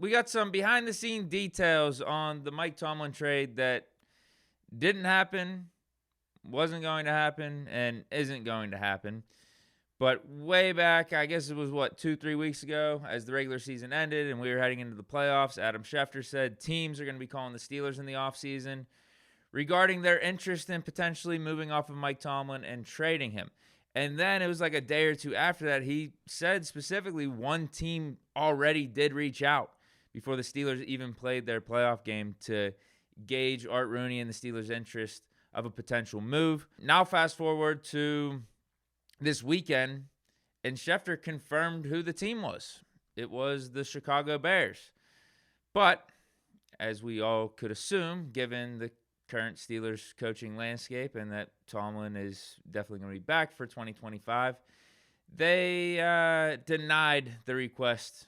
we got some behind-the-scene details on the Mike Tomlin trade that didn't happen, wasn't going to happen, and isn't going to happen. But way back, I guess it was, 2-3 weeks ago, as the regular season ended and we were heading into the playoffs, Adam Schefter said teams are going to be calling the Steelers in the offseason regarding their interest in potentially moving off of Mike Tomlin and trading him. And then it was like a day or two after that, he said specifically one team already did reach out before the Steelers even played their playoff game to gauge Art Rooney and the Steelers' interest of a potential move. Now fast forward to this weekend, and Schefter confirmed who the team was. It was the Chicago Bears. But, as we all could assume, given the current Steelers coaching landscape and that Tomlin is definitely going to be back for 2025, they denied the request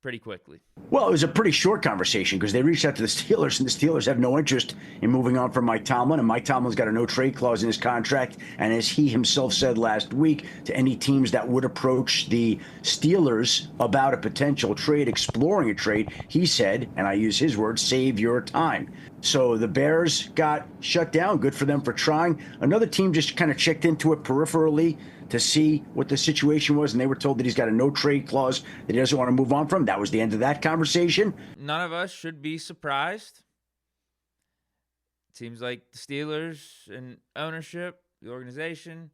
pretty quickly. Well, it was a pretty short conversation because they reached out to the Steelers, and the Steelers have no interest in moving on from Mike Tomlin. And Mike Tomlin's got a no-trade clause in his contract. And as he himself said last week, to any teams that would approach the Steelers about a potential trade, exploring a trade, he said, and I use his words, save your time. So the Bears got shut down. Good for them for trying. Another team just kind of checked into it peripherally to see what the situation was, and they were told that he's got a no-trade clause that he doesn't want to move on from. That was the end of that conversation. None of us should be surprised. Seems like the Steelers and ownership, the organization,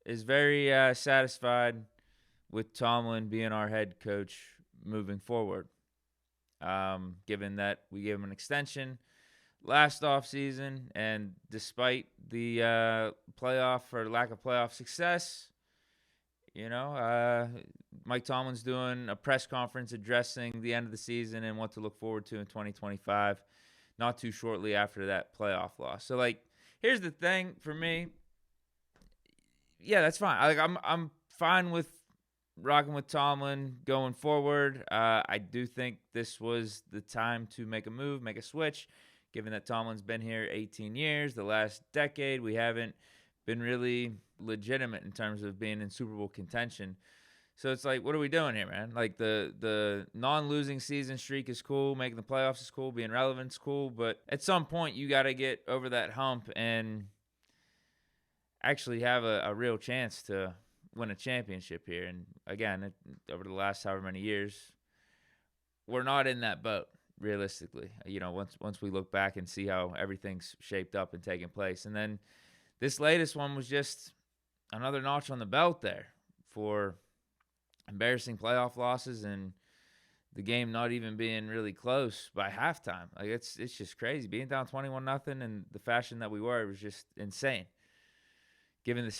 is very satisfied with Tomlin being our head coach moving forward. Given that we gave him an extension last offseason, and despite the playoff or lack of playoff success, Mike Tomlin's doing a press conference addressing the end of the season and what to look forward to in 2025, not too shortly after that playoff loss. So, here's the thing for me. Yeah, that's fine. I'm fine with rocking with Tomlin going forward. I do think this was the time to make a move, make a switch, given that Tomlin's been here 18 years. The last decade, we haven't been really legitimate in terms of being in Super Bowl contention. So it's like, what are we doing here, man? The non-losing season streak is cool. Making the playoffs is cool. Being relevant is cool. But at some point, you got to get over that hump and actually have a real chance to win a championship here. And again, over the last however many years, we're not in that boat, realistically. Once we look back and see how everything's shaped up and taken place. And then this latest one was just another notch on the belt there for embarrassing playoff losses and the game not even being really close by halftime. It's just crazy. Being down 21-0 in the fashion that we were, it was just insane. Given the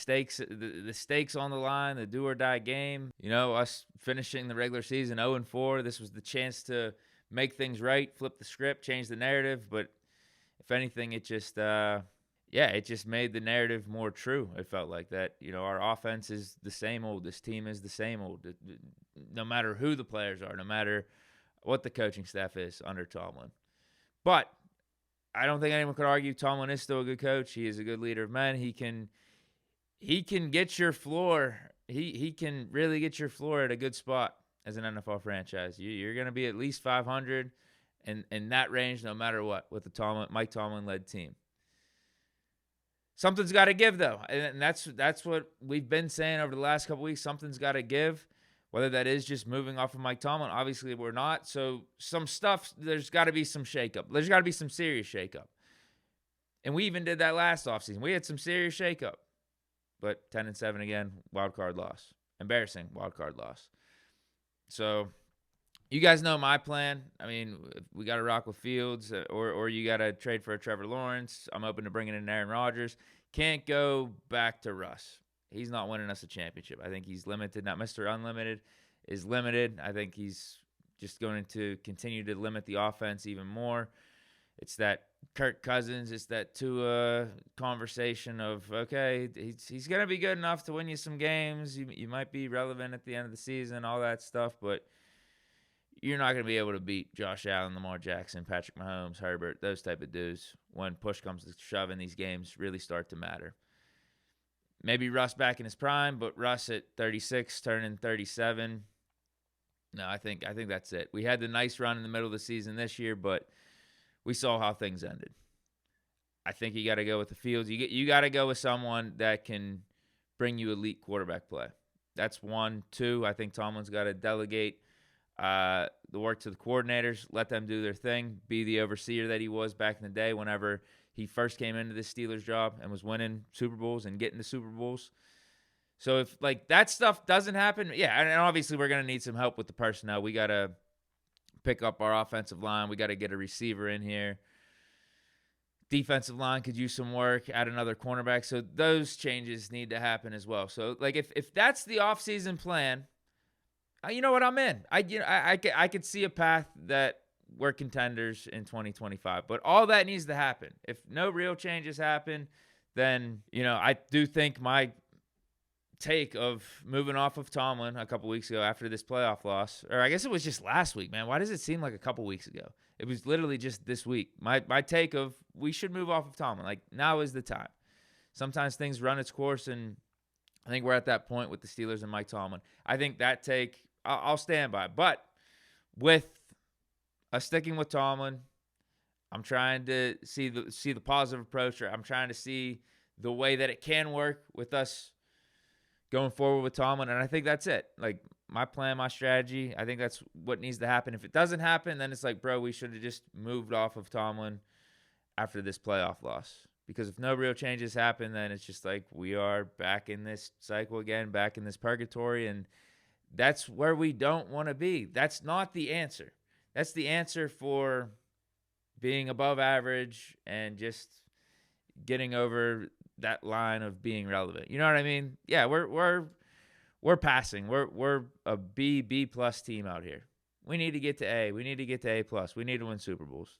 stakes on the line, the do-or-die game, us finishing the regular season 0-4, this was the chance to make things right, flip the script, change the narrative. But if anything, it just made the narrative more true. It felt like that. Our offense is the same old. This team is the same old. No matter who the players are, no matter what the coaching staff is under Tomlin. But I don't think anyone could argue Tomlin is still a good coach. He is a good leader of men. He can get your floor. He can really get your floor at a good spot as an NFL franchise. You're going to be at least 500 in that range no matter what with the Mike Tomlin-led team. Something's got to give, though, and that's what we've been saying over the last couple weeks. Something's got to give, whether that is just moving off of Mike Tomlin. Obviously, we're not. So some stuff, there's got to be some shakeup. There's got to be some serious shakeup. And we even did that last offseason. We had some serious shakeup. But 10-7 again, wild card loss. Embarrassing wild card loss. So you guys know my plan. I mean, we got to rock with Fields, or you got to trade for a Trevor Lawrence. I'm open to bringing in Aaron Rodgers. Can't go back to Russ. He's not winning us a championship. I think he's limited. Not Mr. Unlimited is limited. I think he's just going to continue to limit the offense even more. It's that Kirk Cousins. It's that Tua conversation of, okay, he's going to be good enough to win you some games. You might be relevant at the end of the season, all that stuff, but you're not going to be able to beat Josh Allen, Lamar Jackson, Patrick Mahomes, Herbert, those type of dudes when push comes to shove and these games really start to matter. Maybe Russ back in his prime, but Russ at 36, turning 37, No, I think that's it. We had the nice run in the middle of the season this year, but we saw how things ended. I think you got to go with the Fields. You got to go with someone that can bring you elite quarterback play. That's 1. 2, I think Tomlin's got to delegate the work to the coordinators, let them do their thing, be the overseer that he was back in the day whenever he first came into the Steelers job and was winning Super Bowls and getting to Super Bowls. So if like that stuff doesn't happen, yeah, and obviously we're going to need some help with the personnel. We got to pick up our offensive line. We got to get a receiver in here. Defensive line could use some work, add another cornerback. So those changes need to happen as well. So like if that's the offseason plan, you know what, I'm in. I could see a path that we're contenders in 2025. But all that needs to happen. If no real changes happen, then, I do think my take of moving off of Tomlin a couple weeks ago after this playoff loss, or I guess it was just last week, man. Why does it seem like a couple weeks ago? It was literally just this week. My take of we should move off of Tomlin. Like, now is the time. Sometimes things run its course, and I think we're at that point with the Steelers and Mike Tomlin. I think that take, I'll stand by. But with us sticking with Tomlin, I'm trying to see the positive approach, or I'm trying to see the way that it can work with us going forward with Tomlin, and I think that's it. Like, my plan, my strategy, I think that's what needs to happen. If it doesn't happen, then it's like, bro, we should have just moved off of Tomlin after this playoff loss. Because if no real changes happen, then it's just like we are back in this cycle again, back in this purgatory, and that's where we don't want to be. That's not the answer. That's the answer for being above average and just getting over that line of being relevant. You know what I mean? Yeah, we're passing. We're a B plus team out here. We need to get to A. We need to get to A plus. We need to win Super Bowls.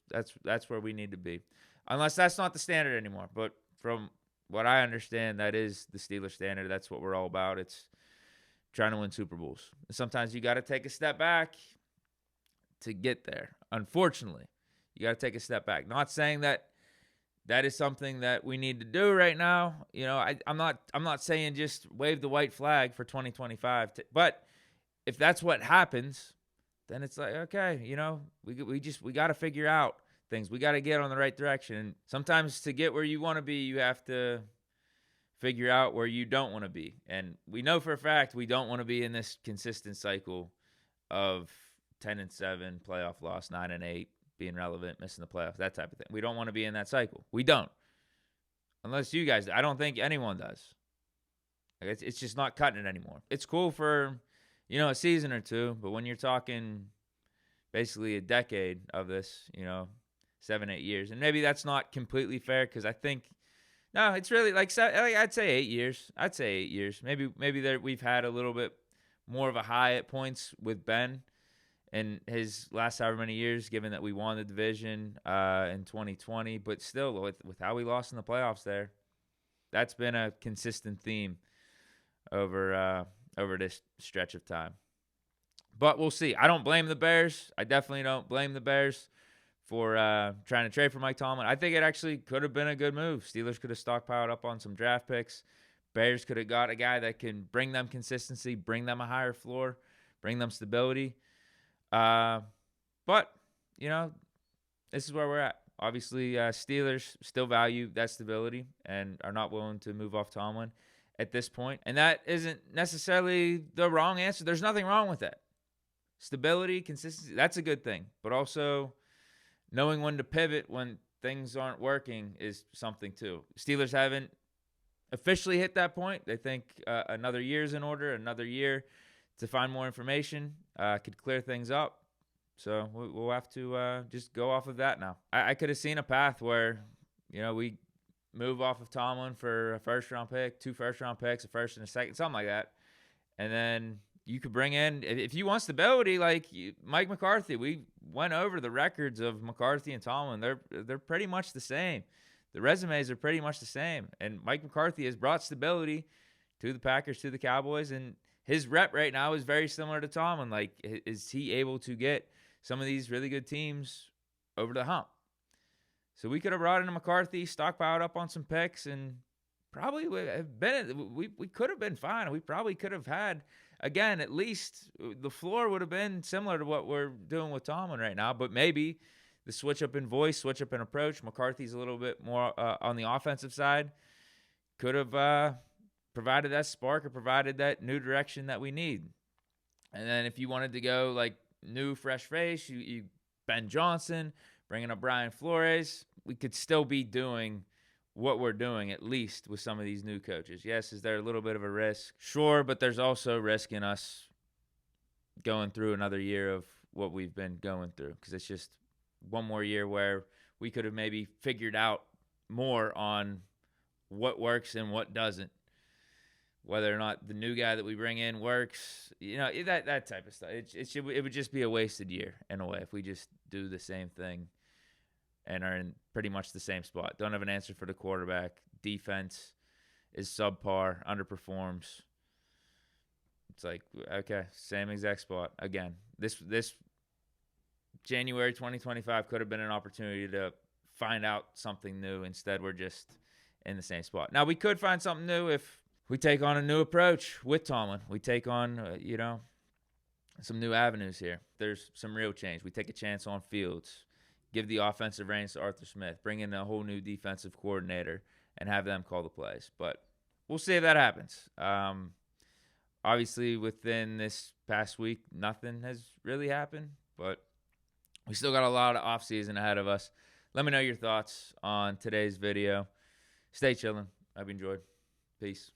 That's where we need to be. Unless that's not the standard anymore. But from what I understand, that is the Steelers standard. That's what we're all about. It's trying to win Super Bowls. Sometimes you got to take a step back to get there. Unfortunately, you got to take a step back. Not saying that is something that we need to do right now. I'm not saying just wave the white flag for 2025. But if that's what happens, then it's like, okay, we got to figure out things. We got to get on the right direction. And sometimes to get where you want to be, you have to figure out where you don't want to be. And we know for a fact we don't want to be in this consistent cycle of 10-7, playoff loss, 9-8. Being relevant, missing the playoffs, that type of thing. We don't want to be in that cycle. We don't. Unless you guys, I don't think anyone does. Like, it's just not cutting it anymore. It's cool for, a season or two, but when you're talking basically a decade of this, 7-8 years, and maybe that's not completely fair because I think, no, it's really like I'd say 8 years. I'd say 8 years. Maybe we've had a little bit more of a high at points with Ben in his last however many years, given that we won the division in 2020. But still, with how we lost in the playoffs there, that's been a consistent theme over this stretch of time. But we'll see. I don't blame the Bears. I definitely don't blame the Bears for trying to trade for Mike Tomlin. I think it actually could have been a good move. Steelers could have stockpiled up on some draft picks. Bears could have got a guy that can bring them consistency, bring them a higher floor, bring them stability. But, this is where we're at. Obviously, Steelers still value that stability and are not willing to move off Tomlin at this point. And that isn't necessarily the wrong answer. There's nothing wrong with that. Stability, consistency, that's a good thing. But also knowing when to pivot when things aren't working is something too. Steelers haven't officially hit that point. They think another year's in order, another year to find more information could clear things up. So we'll have to just go off of that now. I could have seen a path where, we move off of Tomlin for a first-round pick, 2 first-round picks, a first and a second, something like that. And then you could bring in, if you want stability, like Mike McCarthy. We went over the records of McCarthy and Tomlin. They're pretty much the same. The resumes are pretty much the same. And Mike McCarthy has brought stability to the Packers, to the Cowboys, and his rep right now is very similar to Tomlin. Like, is he able to get some of these really good teams over the hump? So we could have brought in a McCarthy, stockpiled up on some picks, and probably we could have been fine. We probably could have had again, at least the floor would have been similar to what we're doing with Tomlin right now. But maybe the switch up in voice, switch up in approach, McCarthy's a little bit more on the offensive side, could have provided that spark or provided that new direction that we need. And then if you wanted to go like new, fresh face, you Ben Johnson, bringing up Brian Flores, we could still be doing what we're doing, at least with some of these new coaches. Yes, is there a little bit of a risk? Sure, but there's also risk in us going through another year of what we've been going through, because it's just one more year where we could have maybe figured out more on what works and what doesn't, whether or not the new guy that we bring in works, that type of stuff. It would just be a wasted year in a way if we just do the same thing and are in pretty much the same spot. Don't have an answer for the quarterback. Defense is subpar, underperforms. It's like, okay, same exact spot. Again, this January 2025 could have been an opportunity to find out something new. Instead, we're just in the same spot. Now, we could find something new if we take on a new approach with Tomlin. We take on, some new avenues here. There's some real change. We take a chance on Fields. Give the offensive reins to Arthur Smith. Bring in a whole new defensive coordinator and have them call the plays. But we'll see if that happens. Obviously, within this past week, nothing has really happened. But we still got a lot of offseason ahead of us. Let me know your thoughts on today's video. Stay chilling. I've enjoyed. Peace.